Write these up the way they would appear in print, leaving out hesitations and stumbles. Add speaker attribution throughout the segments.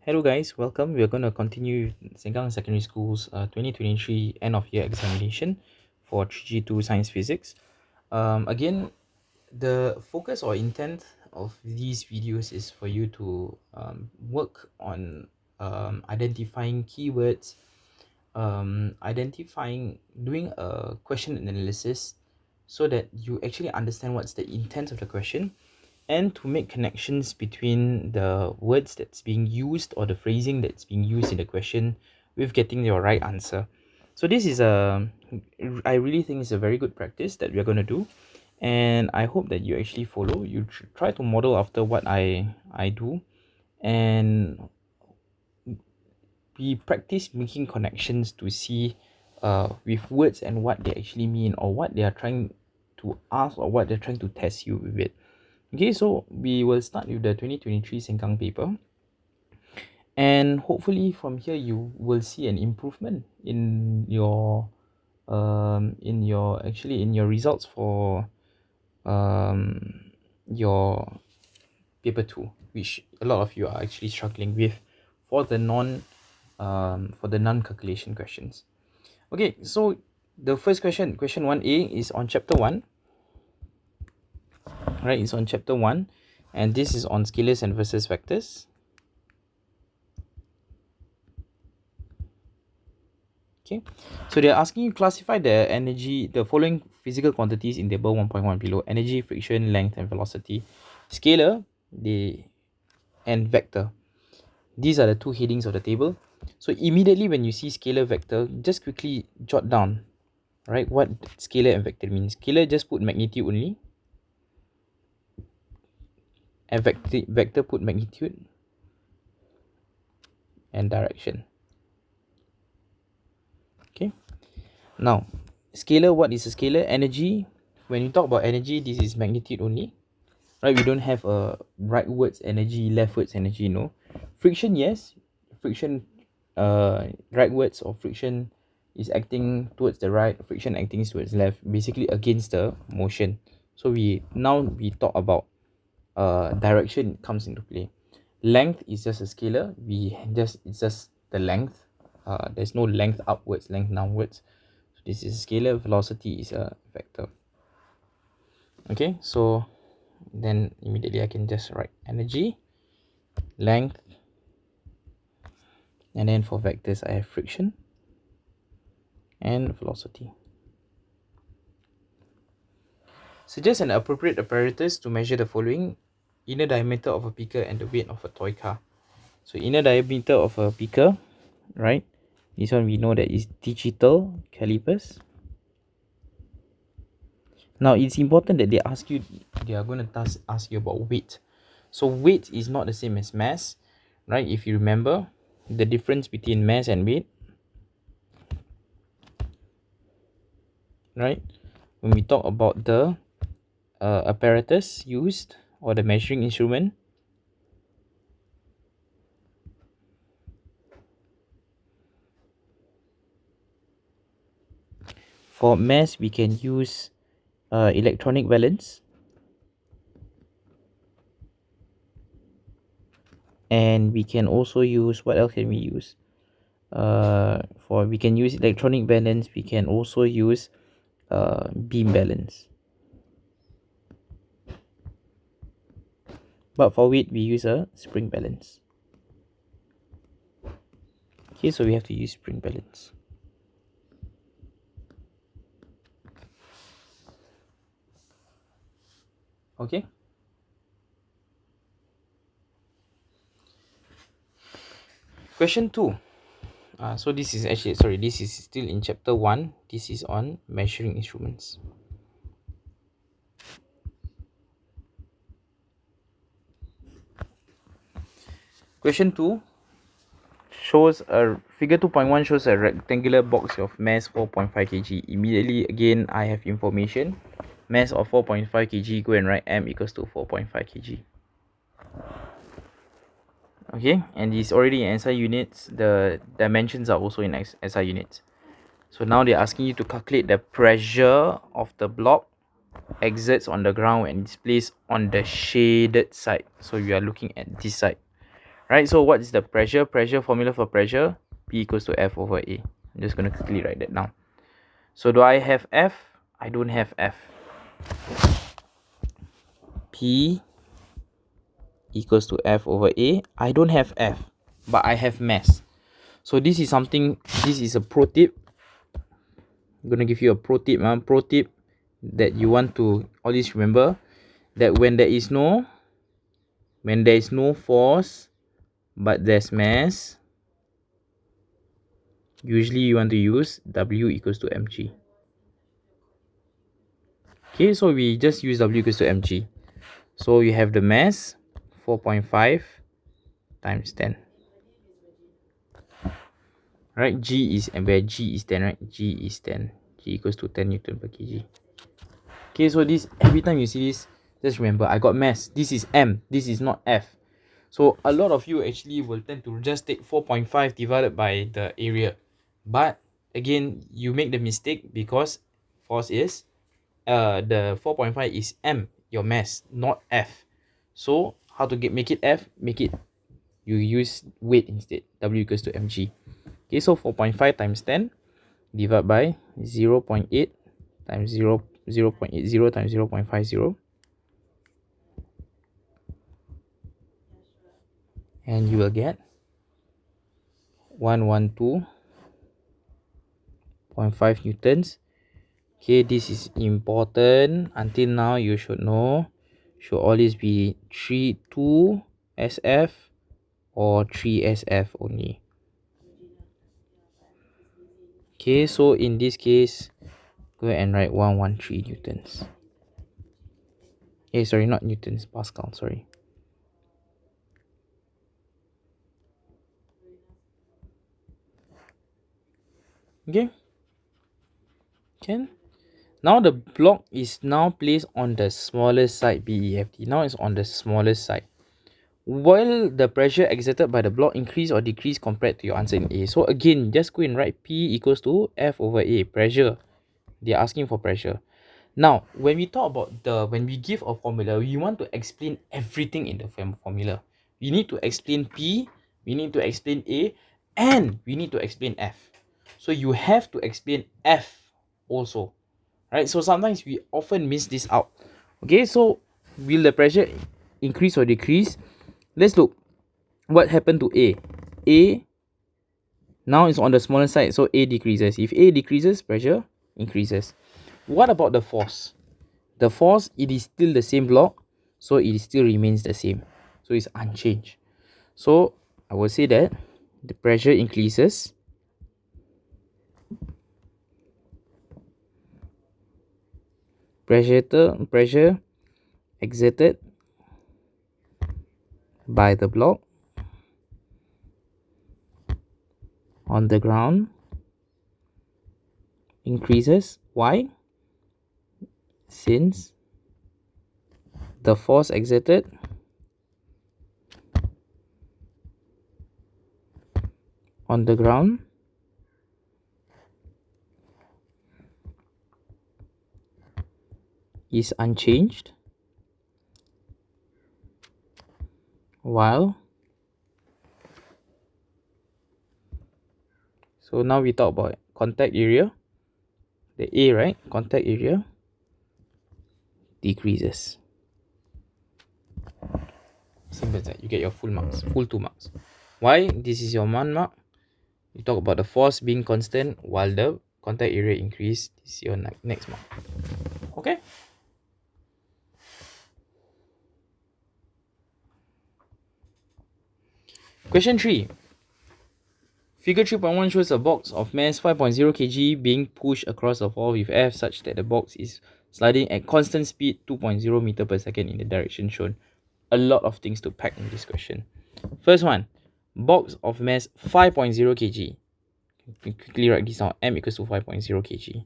Speaker 1: Hello guys, welcome. We're going to continue Sengkang Secondary School's 2023 end of year examination for 3G2 Science Physics. Again, the focus or intent of these videos is for you to work on identifying keywords, doing a question analysis so that you actually understand what's the intent of the question, and to make connections between the words that's being used or the phrasing that's being used in the question with getting your right answer. So this is I really think it's a very good practice that we're going to do, and I hope that you actually follow. You try to model after what I do, and we practice making connections to see with words and what they actually mean, or what they are trying to ask, or what they're trying to test you with it. Okay, so we will start with the 2023 Sengkang paper, and hopefully from here you will see an improvement in your in your results for your paper 2, which a lot of you are actually struggling with for the non calculation questions. Okay, so the first question 1A, is on chapter 1. Right, it's on chapter 1, and this is on scalars and versus vectors. Okay, so they're asking you classify the following physical quantities in table 1.1 below: energy, friction, length, and velocity. Scalar, and vector. These are the two headings of the table. So immediately when you see scalar, vector, just quickly jot down, right, what scalar and vector means. Scalar, just put magnitude only, and vector put magnitude and direction. Okay, now scalar, what is a scalar? Energy. When you talk about energy, this is magnitude only, right? We don't have a rightwards energy, leftwards energy. No. Friction, yes. Friction, rightwards, or friction is acting towards the right, friction acting towards left, basically against the motion. So we talk about direction comes into play. Length is just a scalar. It's just the length. There's no length upwards, length downwards. So this is a scalar. Velocity is a vector. Okay, so then immediately I can just write energy, length, and then for vectors I have friction and velocity. Suggest an appropriate apparatus to measure the following: inner diameter of a beaker and the weight of a toy car. So inner diameter of a beaker, right? This one we know that is digital calipers. Now it's important that they are going to ask you about weight. So weight is not the same as mass, right? If you remember the difference between mass and weight, right? When we talk about the apparatus used, or the measuring instrument, for mass we can use electronic balance, and we can also use, what else can we use? We can use electronic balance, we can also use beam balance. But for weight we use a spring balance. Okay, so we have to use spring balance. Okay, question 2. So this is still in chapter 1. This is on measuring instruments. Question 2 shows a figure 2.1 shows a rectangular box of mass 4.5 kg. Immediately again I have information. Mass of 4.5 kg, go and write m equals to 4.5 kg. Okay, and it's already in SI units. The dimensions are also in SI units. So now they're asking you to calculate the pressure of the block exerts on the ground and it's placed on the shaded side. So you are looking at this side, Right, so what is the pressure? Pressure formula for pressure, P equals to F over A. I'm just going to quickly write that down. So do I have F? I don't have F. P equals to F over A. I don't have F, but I have mass. So this is something, this is a pro tip. I'm going to give you a pro tip. Pro tip that you want to always remember, that when there is no force but there's mass, usually you want to use W equals to mg. Okay, so we just use W equals to mg. So you have the mass 4.5 times 10. Right, G is, and where G is 10, right? G is 10. G equals to 10 Newton per kg. Okay, so this, every time you see this, just remember I got mass. This is M, this is not F. So a lot of you actually will tend to just take 4.5 divided by the area. But again, you make the mistake because force is the 4.5 is M, your mass, not F. So how to make it F? You use weight instead. W equals to mg. Okay, so 4.5 times 10 divided by 0.8 times 0.80 times 0.50, and you will get 112.5 newtons. Okay, this is important. Until now, you should know, should always be 2 SF or 3 SF only. Okay, so in this case, go ahead and write 113 newtons. Sorry, not newtons, Pascal, sorry. Okay, can. Now the block is now placed on the smallest side, BEFD. Now it's on the smallest side. Will the pressure exerted by the block increase or decrease compared to your answer in A? So again, just go and write P equals to F over A, pressure. They are asking for pressure. Now, when we talk about when we give a formula, we want to explain everything in the formula. We need to explain P, we need to explain A, and we need to explain F. So you have to explain F also, right? So sometimes we often miss this out. Okay, so will the pressure increase or decrease? Let's look what happened to A. A now is on the smaller side, so A decreases. If A decreases, pressure increases. What about the force? The force, it is still the same block, so it still remains the same. So it's unchanged. So I will say that the pressure increases. Pressure exerted by the block on the ground increases. Why? Since the force exerted on the ground is unchanged, while, so now we talk about contact area, the A, right? Contact area decreases. Simple as that. You get your full marks, full 2 marks. Why? This is your 1 mark. You talk about the force being constant while the contact area increase. This is your next mark. Okay. Question 3. Figure 3.1 shows a box of mass 5.0 kg being pushed across the floor with F such that the box is sliding at constant speed 2.0 meter per second in the direction shown. A lot of things to pack in this question. First one, box of mass 5.0 kg. You quickly write this down. M equals to 5.0 kg.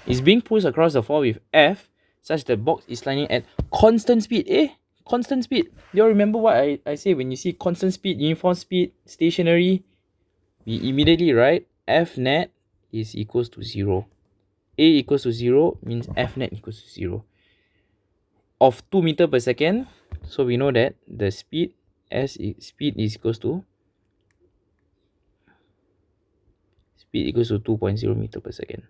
Speaker 1: Is being pushed across the floor with F such that the box is sliding at constant speed. Constant speed. You all remember what I say when you see constant speed, uniform speed, stationary? We immediately write F net is equals to 0. A equals to 0 means F net equals to 0. Of 2 meter per second, so we know that the speed speed is equals to 2.0 meter per second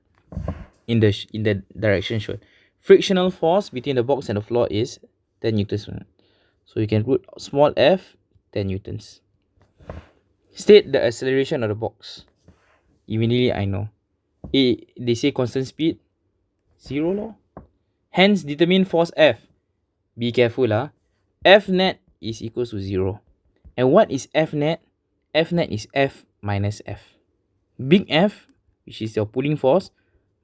Speaker 1: in the direction shown. Frictional force between the box and the floor is 10 newtons. So you can put small f 10 newtons. State the acceleration of the box. Immediately I know. They say constant speed 0 law. Hence determine force F. Be careful F net is equals to 0. And what is F net? F net is F minus F. Big F, which is your pulling force,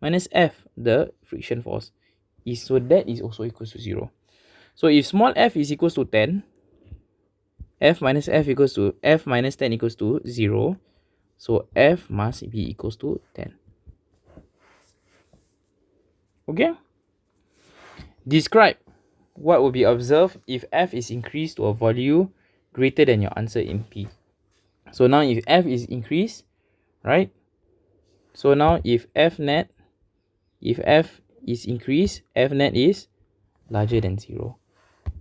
Speaker 1: minus F, the friction force. So that is also equals to 0. So if small f is equals to 10, F minus F equals to F minus 10 equals to 0. So F must be equals to 10. Okay? Describe what will be observed if F is increased to a value greater than your answer in P. So now if F is increased, right? So now if F is increased, F net is larger than 0.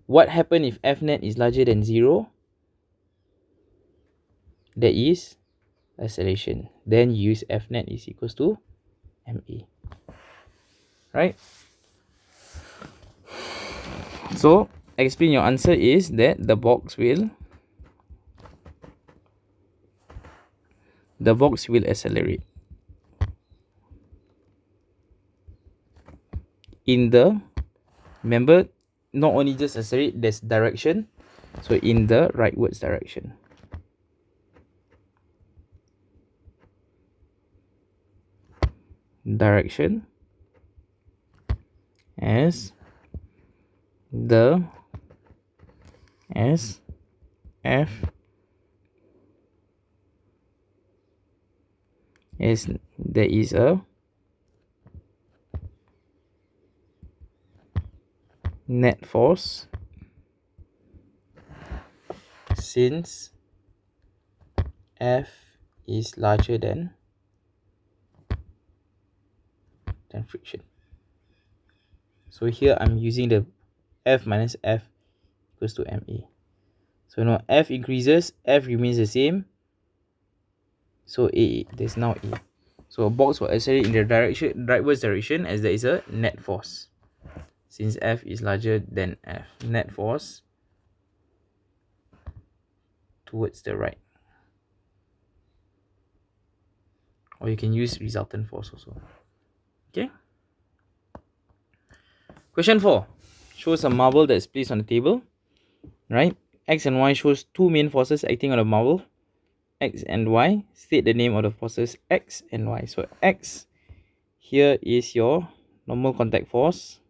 Speaker 1: What happens if F net is larger than 0? There is acceleration. Then use F net is equals to MA. Right? So explain your answer is that the box will accelerate in the, remember, not only just accelerate, there's direction, so in the rightwards direction. Direction as F as there is a net force since F is larger than friction. So here I'm using the F minus F equals to MA. So now F increases, F remains the same. So there's now A. So a box will accelerate in the rightwards direction as there is a net force. Since F is larger than F, net force towards the right. Or you can use resultant force also. Okay. Question 4. Shows a marble that's placed on the table. Right? X and Y shows two main forces acting on the marble. X and Y. State the name of the forces X and Y. So X, here is your normal contact force.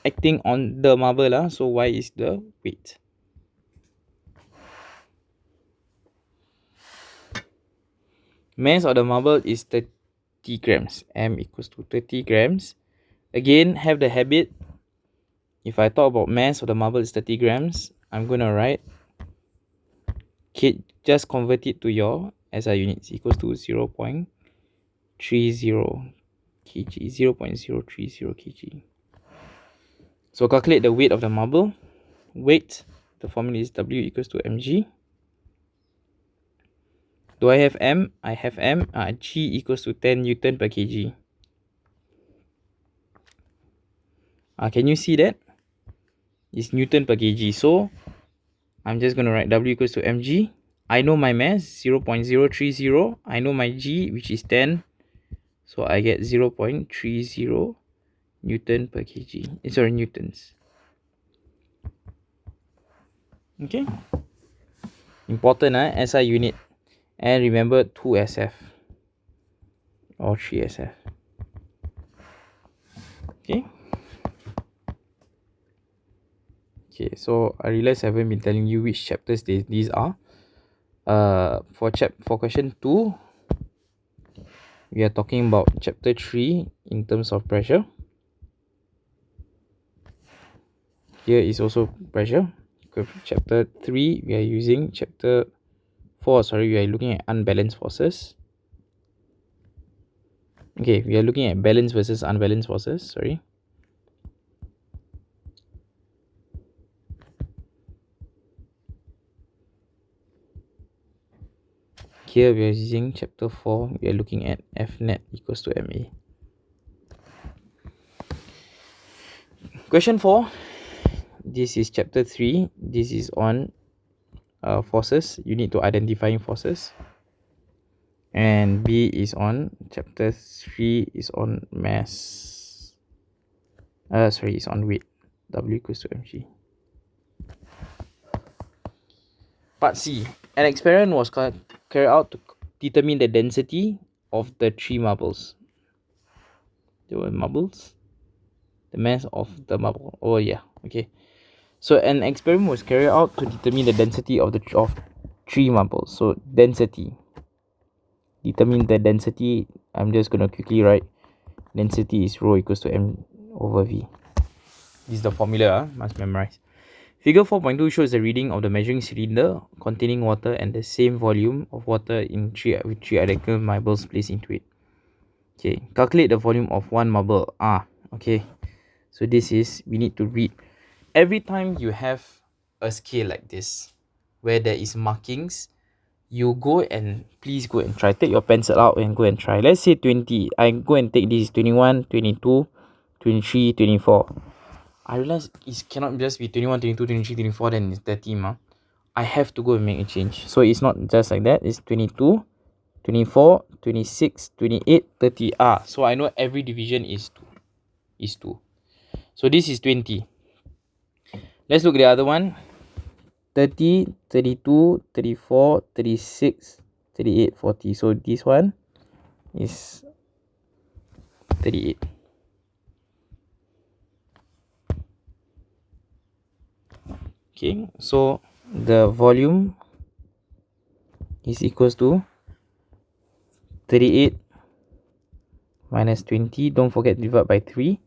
Speaker 1: Acting on the marble, so Y is the weight. Mass of the marble is 30 grams. M equals to 30 grams. Again, have the habit, if I talk about mass of the marble is 30 grams, I'm going to write, just convert it to your SI units, equals to 0.30 kg, 0.030 kg. So calculate the weight of the marble. Weight, the formula is W equals to mg. Do I have M? I have M. G equals to 10 Newton per kg. Can you see that? It's Newton per kg. So I'm just going to write W equals to mg. I know my mass, 0.030. I know my G, which is 10. So I get 0.30 Newton per kg. Sorry, newtons. Okay. Important, SI unit. And remember 2SF or 3SF. Okay. Okay, so I realize I haven't been telling you which chapters these are. For question 2, we are talking about chapter 3 in terms of pressure. Here is also pressure. Chapter 3, we are using chapter 4, we are looking at unbalanced forces. Okay, we are looking at balanced versus unbalanced forces, here we are using chapter 4. We are looking at F net equals to MA. Question 4. This is chapter 3. This is on forces. You need to identifying forces. And B is on chapter 3 is on mass. It's on weight. W equals to mg. Part C. An experiment was carried out to determine the density of the 3 marbles. There were marbles. The mass of the marble. Oh yeah. Okay. So an experiment was carried out to determine the density of 3 marbles. So density. Determine the density. I'm just gonna quickly write. Density is rho equals to m over v. This is the formula. Must memorize. Figure 4.2 shows the reading of the measuring cylinder containing water and the same volume of water with 3 identical marbles placed into it. Okay. Calculate the volume of 1 marble. Okay. So this is, we need to read. Every time you have a scale like this, where there is markings, you go and please go and try. Take your pencil out and go and try. Let's say 20. I go and take this 21, 22, 23, 24. I realize it cannot just be 21, 22, 23, 24, then it's 30. I have to go and make a change. So it's not just like that. It's 22, 24, 26, 28, 30. So I know every division is 2. So this is 20. Let's look at the other one. 30, 32, 34, 36, 38, 40. So this one is 38. Okay, so the volume is equals to 38 minus 20. Don't forget to divide by 3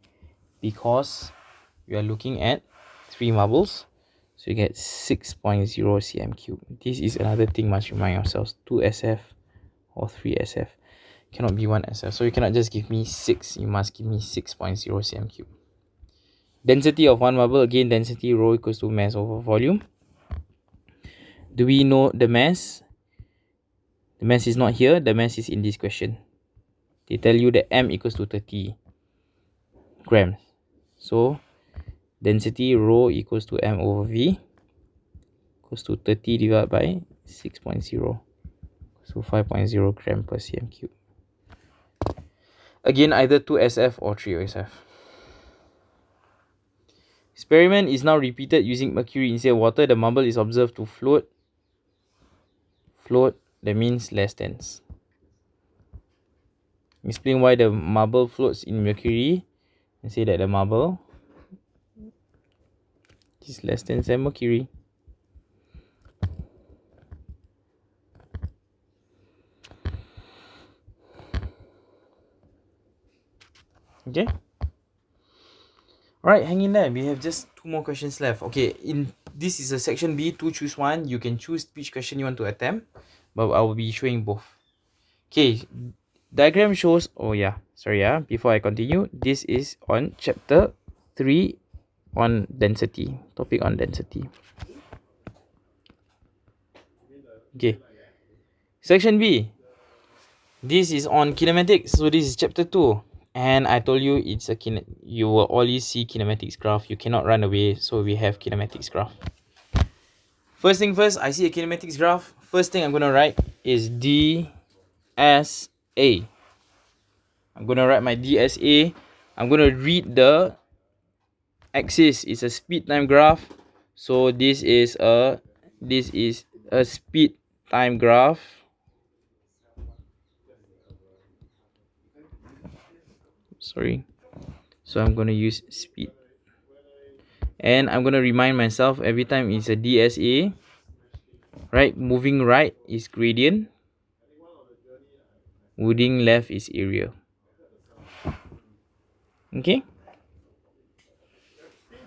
Speaker 1: because we are looking at 3 marbles. So you get 6.0 cm cube. This is another thing must remind ourselves. 2 SF or 3 SF. Cannot be 1 SF. So you cannot just give me 6. You must give me 6.0 cm cube. Density of 1 marble. Again, density rho equals to mass over volume. Do we know the mass? The mass is not here. The mass is in this question. They tell you that M equals to 30 grams. So density rho equals to M over V equals to 30 divided by 6.0. So 5.0 gram per cm cube. Again, either 2 SF or 3 SF. Experiment is now repeated using mercury instead of water. The marble is observed to float. Float, that means less dense. Explain why the marble floats in mercury and say that the marble is less dense than mercury. Okay. Alright, hang in there. We have just 2 more questions left. Okay, this is a section B, 2 choose 1. You can choose which question you want to attempt, but I will be showing both. Okay, diagram shows, before I continue, this is on chapter 3 on density, topic on density. Okay, section B, this is on kinematics. So this is chapter 2. And I told you it's you will always see kinematics graph. You cannot run away. So we have kinematics graph. First thing first, I see a kinematics graph. First thing I'm going to write is DSA. I'm going to write my DSA. I'm going to read the axis. It's a speed time graph. So this is a speed time graph. Sorry. So I'm going to use speed. And I'm going to remind myself every time it's a DSA. Right, moving right is gradient. Moving left is area. Okay?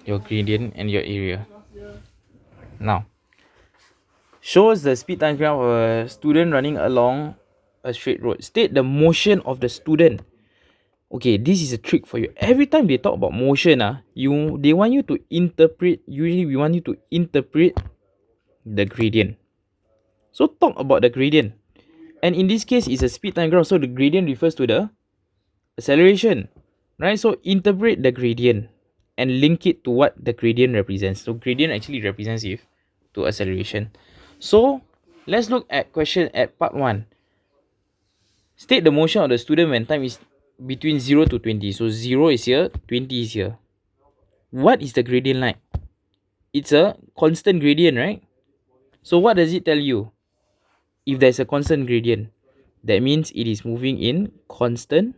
Speaker 1: Your gradient and your area. Now, shows the speed time graph of a student running along a straight road. State the motion of the student. Okay, this is a trick for you. Every time they talk about motion, they want you to interpret. Usually, we want you to interpret the gradient. So talk about the gradient. And in this case, it's a speed time graph. So the gradient refers to the acceleration, right? So interpret the gradient and link it to what the gradient represents. So gradient actually represents if to acceleration. So let's look at question at part 1. State the motion of the student when time is between 0 to 20. So 0 is here, 20 is here. What is the gradient like? It's a constant gradient, right? So what does it tell you? If there's a constant gradient, that means it is moving in constant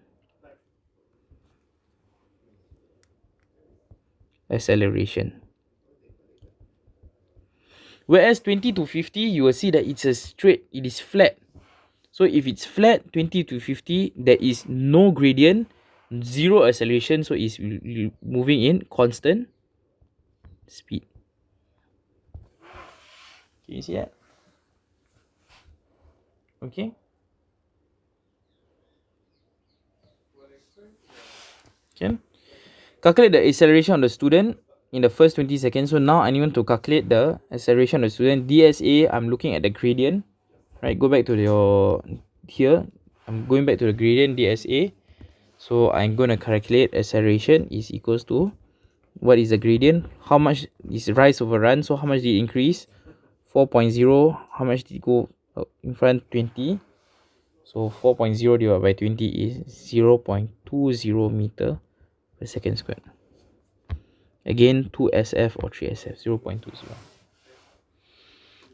Speaker 1: acceleration. Whereas 20 to 50, you will see that it's a straight, it is flat. So if it's flat, 20 to 50, there is no gradient, zero acceleration, so it's moving in constant speed. Can you see that? Okay. Can calculate the acceleration of the student in the first 20 seconds. So now I need to calculate the acceleration of the student. DSA, I'm looking at the gradient. Right, go back to your here. I'm going back to the gradient DSA. So I'm going to calculate acceleration is equals to what is the gradient? How much is rise over run? So how much did it increase? 4.0. How much did it go in front? 20. So 4.0 divided by 20 is 0.20 meter per second squared. Again, 2SF or 3SF, 0.20.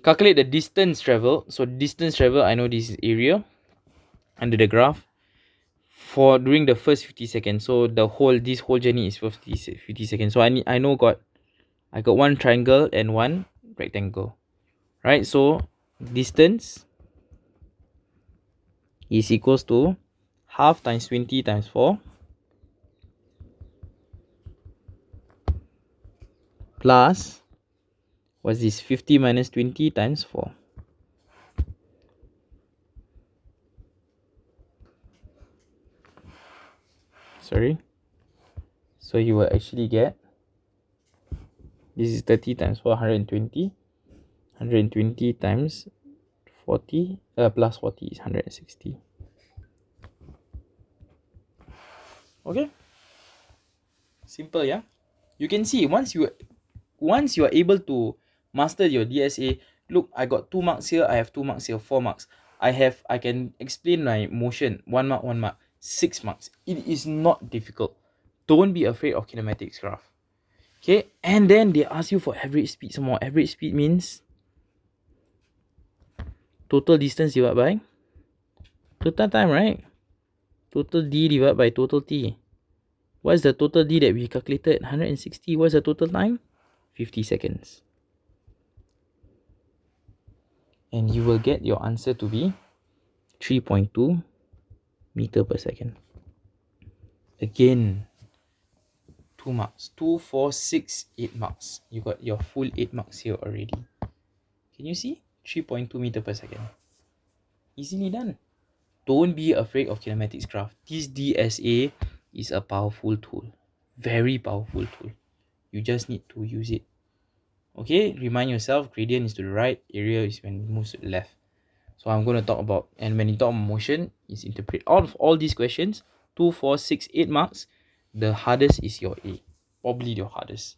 Speaker 1: Calculate the distance travel. So distance travel, I know this is area under the graph for during the first 50 seconds. So this whole journey is 50 seconds. So I got one triangle and one rectangle, right? So distance is equals to half times 20 times 4 plus what's this, 50 minus 20 times 4. Sorry. So you will actually get, this is 30 times 4, 120. 120 times 40 plus 40 is 160. Okay, simple, yeah. You can see once you are able to master your DSA. Look, I got 2 marks here, I have 2 marks here, 4 marks. I can explain my motion, 1 mark, 1 mark, 6 marks. It is not difficult. Don't be afraid of kinematics graph. Okay, and then they ask you for average speed some more. Average speed means total distance divided by total time, right? Total D divided by total T. What is the total D that we calculated? 160. What's the total time? 50 seconds. And you will get your answer to be 3.2 meter per second. Again, 2 marks. 2, 4, 6, 8 marks. You got your full 8 marks here already. Can you see? 3.2 meter per second. Easily done. Don't be afraid of kinematics graph. This DSA is a powerful tool. Very powerful tool. You just need to use it. Okay, remind yourself, gradient is to the right, area is when it moves to the left. So I'm going to talk about, and when you talk about motion, is interpret. Out of all these questions, 2, 4, 6, 8 marks, the hardest is your A. Probably your hardest.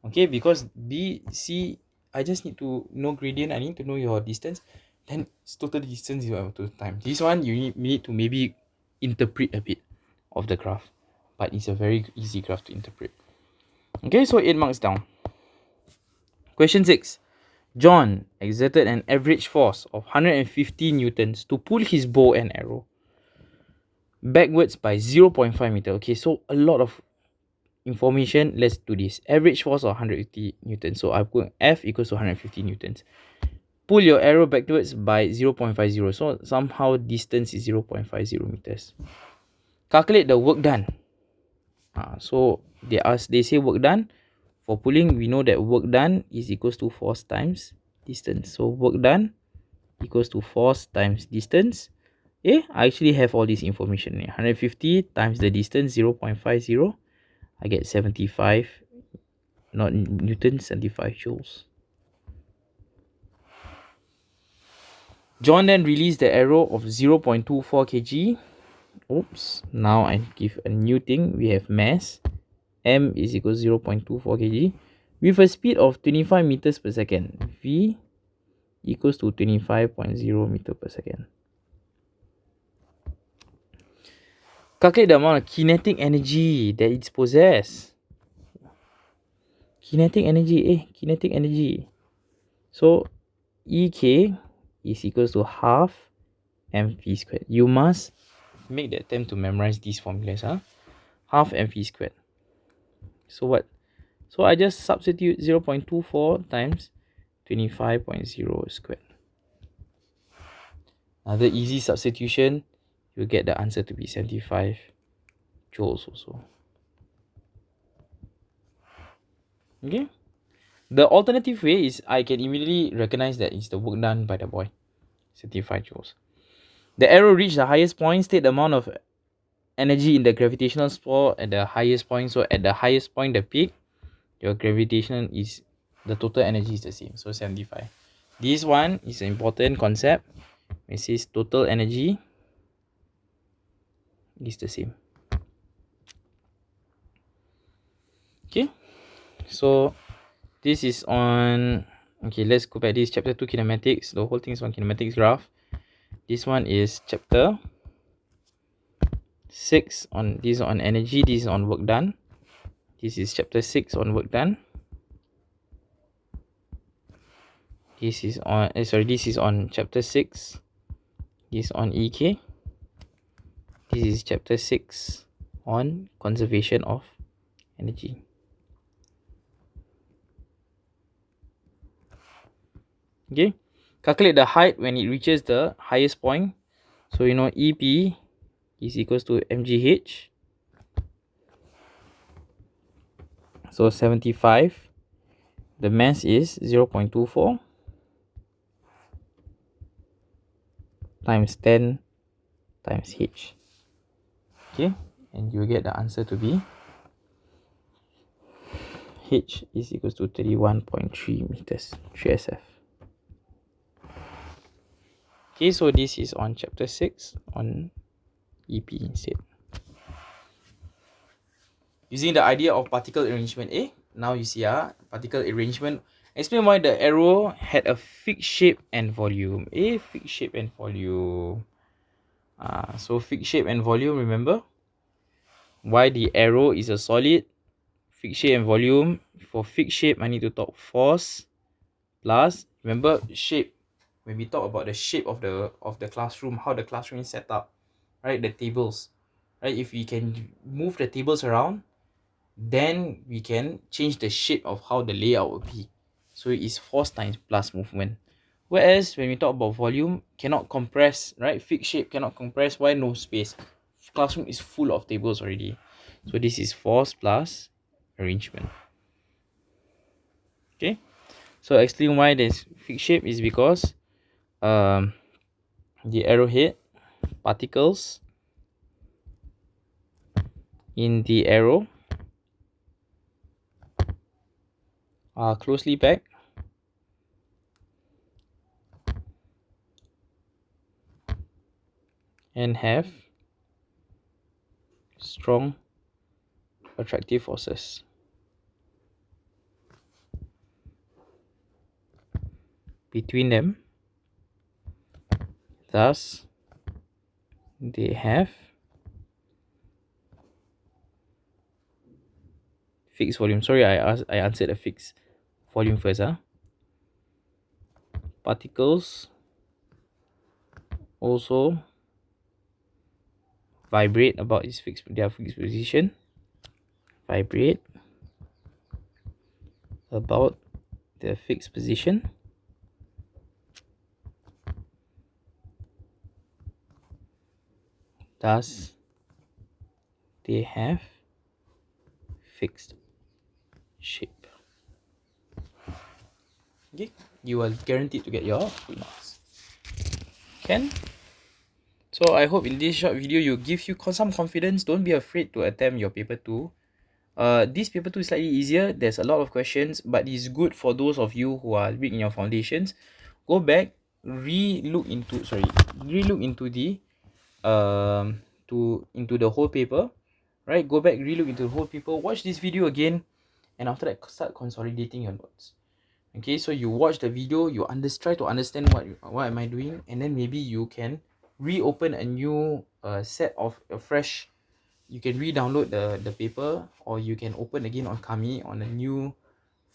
Speaker 1: Okay, because B, C, I just need to know gradient, I need to know your distance. Then it's total distance divided by total time. This one, you need to maybe interpret a bit of the graph. But it's a very easy graph to interpret. Okay, so 8 marks down. Question 6. John exerted an average force of 150 newtons to pull his bow and arrow backwards by 0.5 meter. Okay, so a lot of information. Let's do this. Average force of 150 newtons. So I put F equals to 150 newtons. Pull your arrow backwards by 0.50. So somehow distance is 0.50 meters. Calculate the work done. So they say work done. For pulling, we know that work done is equals to force times distance. So work done equals to force times distance. I actually have all this information. 150 times the distance, 0.50. I get 75, not newtons, 75 joules. John then released the arrow of 0.24 kg. Oops, now I give a new thing. We have mass. M is equal to 0.24 kg with a speed of 25 meters per second. V equals to 25.0 meter per second. Calculate the amount of kinetic energy that it's possessed. Kinetic energy. So EK is equals to half mv squared. You must make the attempt to memorize these formulas. Half mv squared. So what? So I just substitute 0.24 times 25.0 squared. Another easy substitution, you'll get the answer to be 75 joules also. Okay. The alternative way is I can immediately recognize that it's the work done by the boy. 75 joules. The arrow reached the highest point, state the amount of energy in the gravitational spot at the highest point. So at the highest point, the peak, your gravitational is, the total energy is the same. So 75. This one is an important concept. It says total energy is the same. Okay. So this is on, okay, let's go back. This chapter 2 kinematics. The whole thing is on kinematics graph. This one is chapter 6 on, this is on energy, this is on work done. This is chapter 6 on work done. This is on this is on chapter 6. This is on EK. This is chapter 6 on conservation of energy. Okay, calculate the height when it reaches the highest point. So you know EP is equals to mgh. So 75. The mass is 0.24 times 10 times h. Okay, and you get the answer to be h is equals to 31.3 meters, 3SF. Okay, so this is on chapter 6 on EP instead. Using the idea of particle arrangement A, now you see particle arrangement. Explain why the arrow had a fixed shape and volume. A fixed shape and volume. So fixed shape and volume, remember? Why the arrow is a solid, fixed shape and volume. For fixed shape, I need to talk force plus, remember shape. When we talk about the shape of the classroom, how the classroom is set up, right? The tables, right? If we can move the tables around, then we can change the shape of how the layout will be. So it is force times plus movement. Whereas when we talk about volume, cannot compress, right? Fixed shape cannot compress. Why? No space. Classroom is full of tables already. So this is force plus arrangement. Okay. So explain why there's fixed shape is because the arrowhead particles in the arrow are closely packed and have strong attractive forces. Between them, thus they have fixed volume. Sorry, I answered a fixed volume first. Particles also vibrate about their fixed position. Vibrate about their fixed position. Thus, they have fixed shape. Okay, you are guaranteed to get your full marks. Can? So I hope in this short video you give you some confidence. Don't be afraid to attempt your paper 2. This paper 2 is slightly easier. There's a lot of questions, but it's good for those of you who are weak in your foundations. Go back, re-look into the into the whole paper, right? Go back, re-look into the whole paper, watch this video again, and after that start consolidating your notes. Okay, so you watch the video, you try to understand what am I doing, and then maybe you can reopen a new set of a fresh. You can re-download the paper, or you can open again on Kami on a new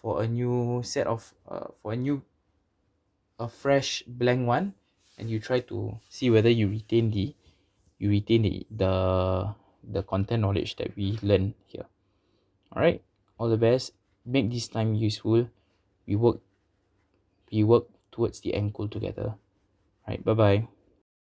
Speaker 1: for a new set of for a fresh blank one, and you try to see whether you retain the content knowledge that we learn here. All right, all the best. Make this time useful. We work we work towards the end goal together. All right, bye bye.